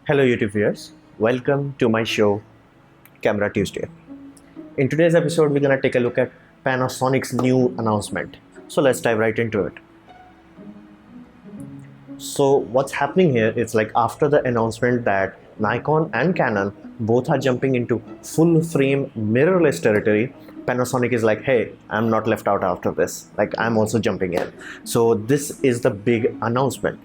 Hello YouTube viewers, welcome to my show Camera Tuesday. In today's episode we're gonna take a look at Panasonic's new announcement. So let's dive right into it. So what's happening here is like after the announcement that Nikon and Canon both are jumping into full frame mirrorless territory, Panasonic is like, hey, I'm not left out after this, like I'm also jumping in. So this is the big announcement.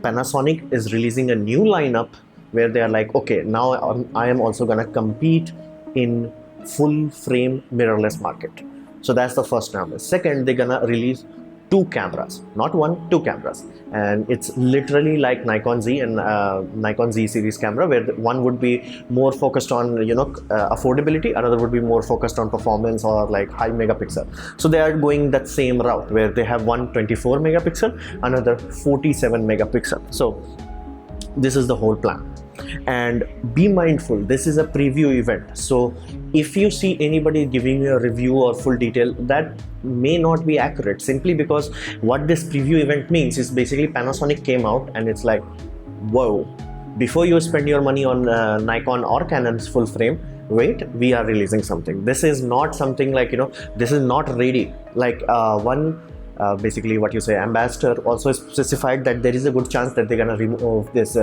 Panasonic is releasing a new lineup where they are like, okay, now I am also gonna compete in full frame mirrorless market. So that's the first number. Second, they're gonna release two cameras, not one, two cameras, and it's literally like Nikon Z and Nikon Z series camera, where one would be more focused on affordability, another would be more focused on performance or like high megapixel. So they are going that same route where they have one 24 megapixel, another 47 megapixel. So this is the whole plan. And be mindful, this is a preview event, so if you see anybody giving you a review or full detail, that may not be accurate, simply because what this preview event means is basically Panasonic came out and it's like, whoa, before you spend your money on Nikon or Canon's full frame, wait, we are releasing something. This is not something like, this is not ready. Like basically what you say, ambassador also specified that there is a good chance that they're gonna remove this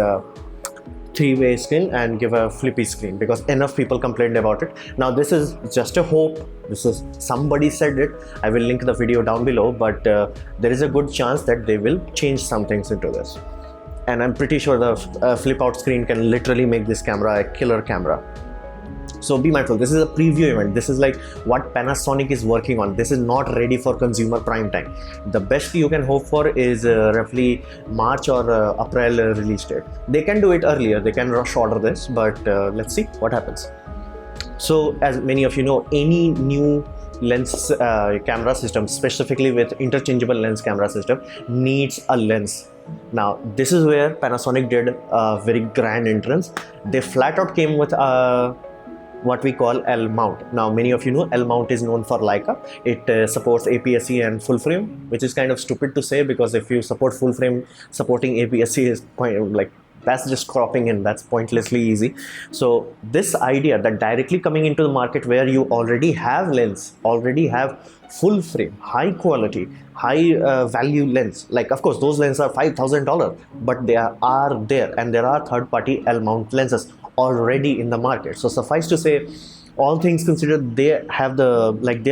three-way screen and give a flippy screen because enough people complained about it. Now this is just a hope, this is somebody said it. I will link the video down below, but there is a good chance that they will change some things into this, and I'm pretty sure the flip out screen can literally make this camera a killer camera. So be mindful, this is a preview event. This is like what Panasonic is working on. This is not ready for consumer prime time. The best you can hope for is roughly March or April release date. They can do it earlier, they can rush order this, but let's see what happens. So as many of you know, any new lens camera system, specifically with interchangeable lens camera system, needs a lens. Now this is where Panasonic did a very grand entrance. They flat out came with what we call LMount. Now many of you know LMount is known for Leica. It supports APS-C and full frame, which is kind of stupid to say because if you support full frame, supporting APS-C is like, that's just cropping in, that's pointlessly easy. So this idea that directly coming into the market where you already have lens, already have full frame, high quality, high value lens, like of course those lenses are $5,000, but they are there, and there are third-party L-mount lenses already in the market. So suffice to say, all things considered, they have they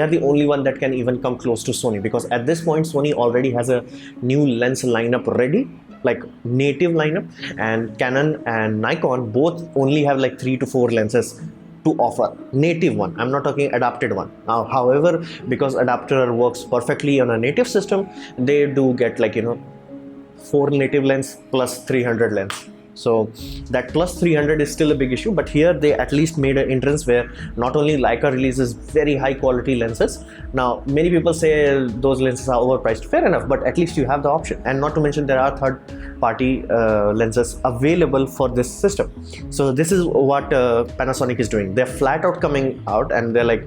are the only one that can even come close to Sony, because at this point Sony already has a new lens lineup ready, like native lineup, and Canon and Nikon both only have like 3 to 4 lenses to offer, native one. I'm not talking adapted one. Now however, because adapter works perfectly on a native system, they do get like 4 native lens plus 300 lens. So that plus 300 is still a big issue, but here they at least made an entrance where not only Leica releases very high quality lenses. Now many people say those lenses are overpriced, fair enough, but at least you have the option, and not to mention there are third party lenses available for this system. So this is what Panasonic is doing. They're flat out coming out and they're like,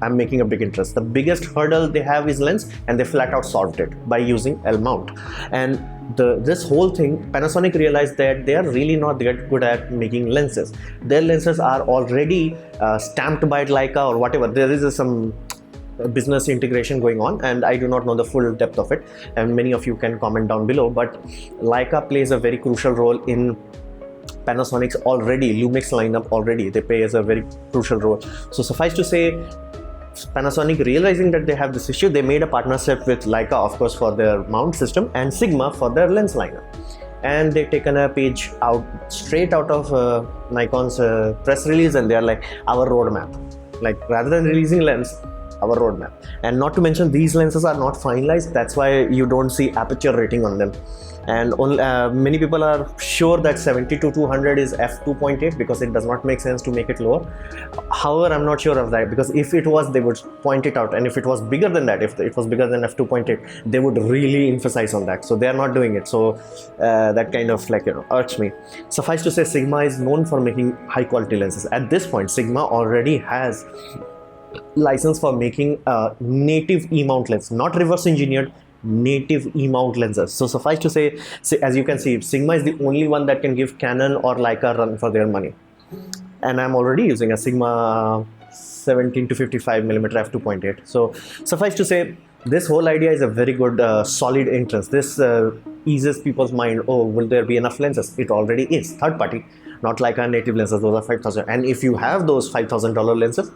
I'm making a big interest. The biggest hurdle they have is lens, and they flat out solved it by using L-mount. And this whole thing, Panasonic realized that they are really not that good at making lenses. Their lenses are already stamped by Leica or whatever. There is some business integration going on, and I do not know the full depth of it, and many of you can comment down below, but Leica plays a very crucial role in Panasonic's already Lumix lineup. Already they play as a very crucial role. So suffice to say, Panasonic, realizing that they have this issue, they made a partnership with Leica, of course, for their mount system, and Sigma for their lens lineup. And they've taken a page out straight out of Nikon's press release, and they're like, our roadmap. Like rather than releasing lens, our roadmap. And not to mention, these lenses are not finalized. That's why you don't see aperture rating on them. And many people are sure that 70-200 is f2.8 because it does not make sense to make it lower. However, I'm not sure of that, because if it was, they would point it out, and if it was bigger than that, if it was bigger than f2.8, they would really emphasize on that. So they are not doing it. So that kind of irks me. Suffice to say, Sigma is known for making high quality lenses. At this point, Sigma already has license for making a native E-mount lens, not reverse engineered, native E-mount lenses. So suffice to say, as you can see, Sigma is the only one that can give Canon or Leica a run for their money. And I'm already using a Sigma 17 to 55 millimeter f2.8. So suffice to say, this whole idea is a very good solid entrance. This eases people's mind. Oh, will there be enough lenses? It already is third party, not like our native lenses. Those are 5,000. And if you have those $5,000 lenses,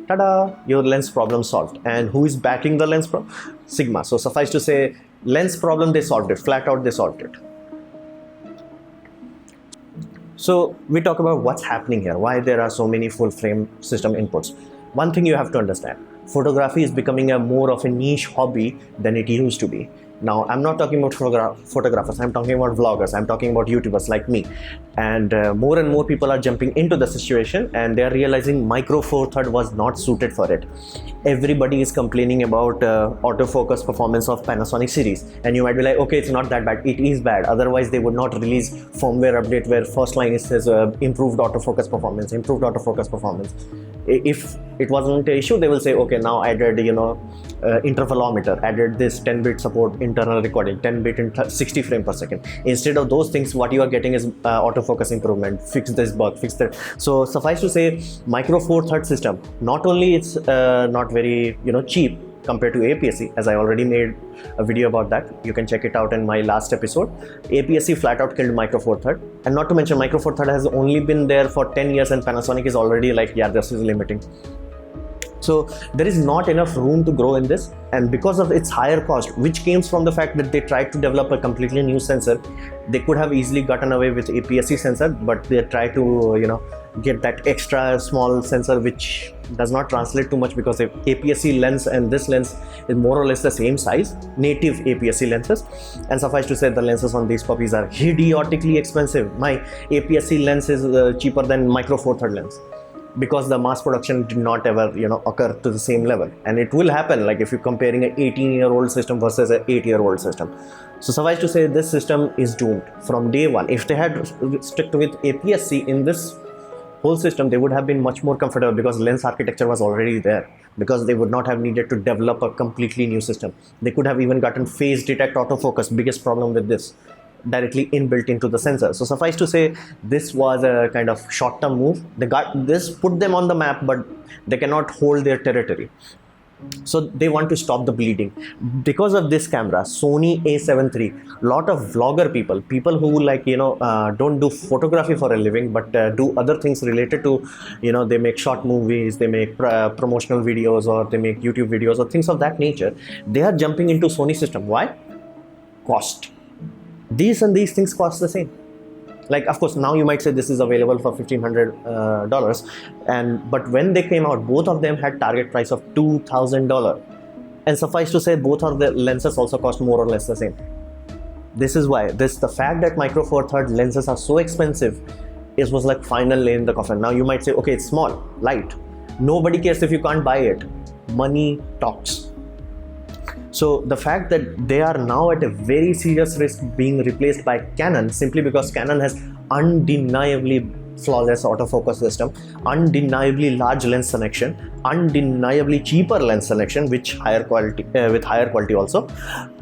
tada, your lens problem solved. And who is backing the lens problem? Sigma. So suffice to say, lens problem, they solved it. Flat out, they solved it. So we talk about what's happening here, why there are so many full frame system inputs. One thing you have to understand, photography is becoming a more of a niche hobby than it used to be. Now, I'm not talking about photographers, I'm talking about vloggers, I'm talking about YouTubers like me. And more and more people are jumping into the situation, and they're realizing Micro Four Third was not suited for it. Everybody is complaining about autofocus performance of Panasonic series. And you might be like, okay, it's not that bad. It is bad. Otherwise, they would not release firmware update where first line it says improved autofocus performance, improved autofocus performance. If it wasn't an issue, they will say, okay, now added, intervalometer, added this 10-bit support internal recording, 10-bit in 60 frames per second. Instead of those things, what you are getting is autofocus improvement, fix this bug, fix that. So suffice to say, Micro Four Third system, not only it's not very cheap compared to APS-C, as I already made a video about that. You can check it out in my last episode. APS-C flat out killed Micro Four Third, and not to mention Micro Four Third has only been there for 10 years, and Panasonic is already like, yeah, this is limiting. So there is not enough room to grow in this, and because of its higher cost, which came from the fact that they tried to develop a completely new sensor, they could have easily gotten away with APS-C sensor, but they tried to get that extra small sensor, which does not translate too much, because if APS-C lens and this lens is more or less the same size, native APS-C lenses. And suffice to say, the lenses on these puppies are idiotically expensive. My APS-C lens is cheaper than Micro Four Third lens, because the mass production did not ever occur to the same level. And it will happen, like if you're comparing an 18-year-old system versus an 8-year-old system. So suffice to say, this system is doomed from day one. If they had stuck with APS-C in this whole system, they would have been much more comfortable, because lens architecture was already there, because they would not have needed to develop a completely new system. They could have even gotten phase detect autofocus, biggest problem with this, directly inbuilt into the sensor. So suffice to say, this was a kind of short-term move. They got this, put them on the map, but they cannot hold their territory. So they want to stop the bleeding. Because of this camera, Sony A7 III, lot of vlogger people who don't do photography for a living, but do other things related to, they make short movies, they make promotional videos, or they make YouTube videos or things of that nature. They are jumping into Sony system. Why? Cost. These things cost the same. Like, of course, now you might say this is available for $1,500, but when they came out, both of them had target price of $2,000. And suffice to say, both of the lenses also cost more or less the same. This is why the fact that Micro Four Third lenses are so expensive, it was like final nail in the coffin. Now you might say, okay, it's small, light. Nobody cares if you can't buy it. Money talks. So the fact that they are now at a very serious risk being replaced by Canon, simply because Canon has undeniably flawless autofocus system, undeniably large lens selection, undeniably cheaper lens selection, with higher quality also.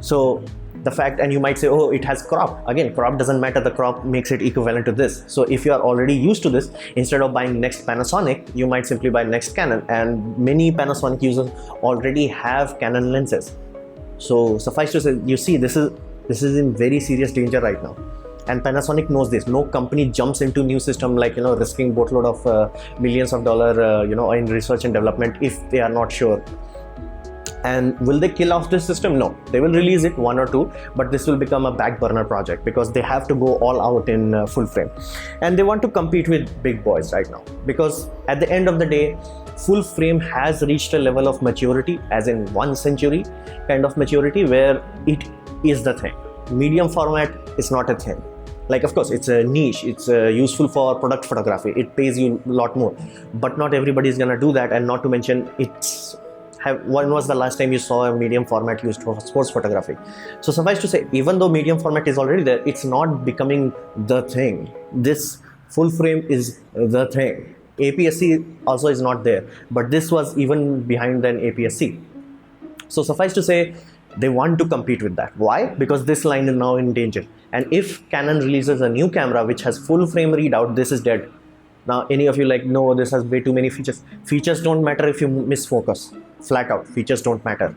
So the fact, and you might say, oh, it has crop. Again, crop doesn't matter. The crop makes it equivalent to this. So if you are already used to this, instead of buying next Panasonic, you might simply buy next Canon. And many Panasonic users already have Canon lenses. So suffice to say, you see, this is in very serious danger right now, and Panasonic knows this. No company jumps into new system like risking boatload of millions of dollars in research and development if they are not sure. And will they kill off this system? No, they will release it, one or two, but this will become a back burner project, because they have to go all out in full frame, and they want to compete with big boys right now, because at the end of the day, full frame has reached a level of maturity, as in 1 century kind of maturity, where it is the thing. Medium format is not a thing. Like, of course, it's a niche, it's useful for product photography, it pays you a lot more, but not everybody is gonna do that. And not to mention, when was the last time you saw a medium format used for sports photography? So suffice to say, even though medium format is already there, it's not becoming the thing. This full frame is the thing. APS-C also is not there, but this was even behind than APS-C. So suffice to say, They want to compete with that. Why? Because this line is now in danger. And if Canon releases a new camera which has full frame readout, this is dead. Now, any of you like, no, this has way too many features. Features don't matter if you miss focus. Flat out, features don't matter.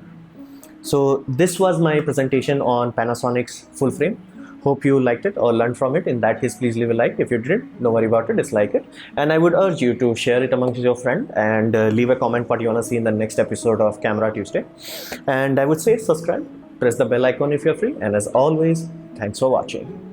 So this was my presentation on Panasonic's full frame. Hope you liked it or learned from it. In that case, please leave a like. If you didn't, don't worry about it, dislike it. And I would urge you to share it amongst your friends and leave a comment what you want to see in the next episode of Camera Tuesday. And I would say subscribe, press the bell icon if you're free. And as always, thanks for watching.